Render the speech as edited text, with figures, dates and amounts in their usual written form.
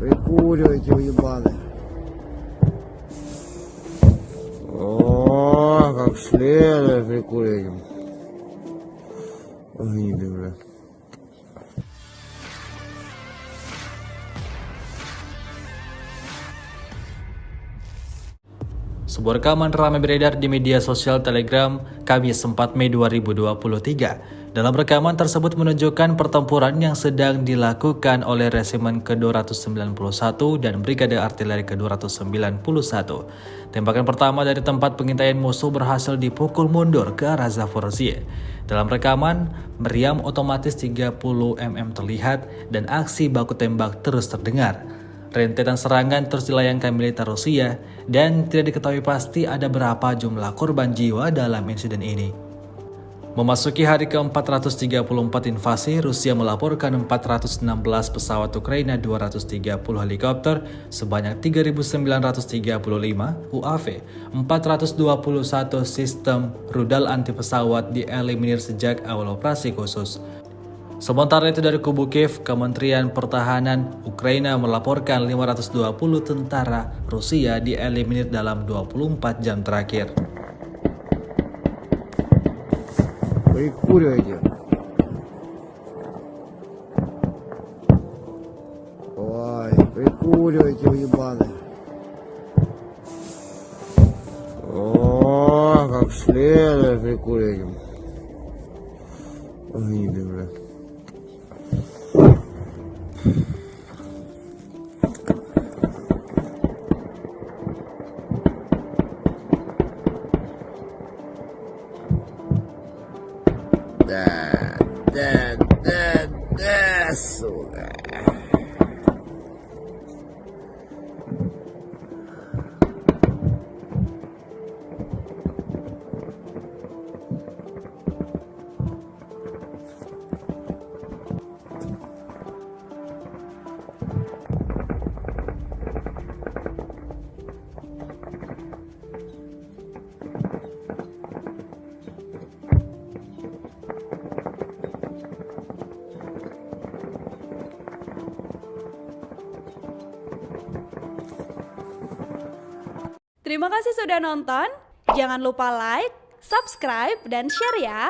Прикуривайте, уебаны. О, как следует прикуриваем. Гниды, бля. Sebuah rekaman ramai beredar di media sosial Telegram Kamis 4 Mei 2023. Dalam rekaman tersebut menunjukkan pertempuran yang sedang dilakukan oleh Resimen ke-291 dan Brigade Artileri ke-291. Tembakan pertama dari tempat pengintaian musuh berhasil dipukul mundur ke arah Zaporizhzhia. Dalam rekaman, meriam otomatis 30 mm terlihat dan aksi baku tembak terus terdengar. Rentetan serangan terus dilayangkan militer Rusia dan tidak diketahui pasti ada berapa jumlah korban jiwa dalam insiden ini. Memasuki hari ke-434 invasi, Rusia melaporkan 416 pesawat Ukraina, 230 helikopter, sebanyak 3.935 UAV, 421 sistem rudal anti pesawat dieliminir sejak awal operasi khusus. Sementara itu dari kubu Kiev, Kementerian Pertahanan Ukraina melaporkan 520 tentara Rusia dieliminir dalam 24 jam terakhir. Прикуривайте. Ой, прикуривайте, уебаны. О, как следует прикуриваем. Гниды, бля. Да, сука. Terima kasih sudah nonton. Jangan lupa like, subscribe, dan share ya.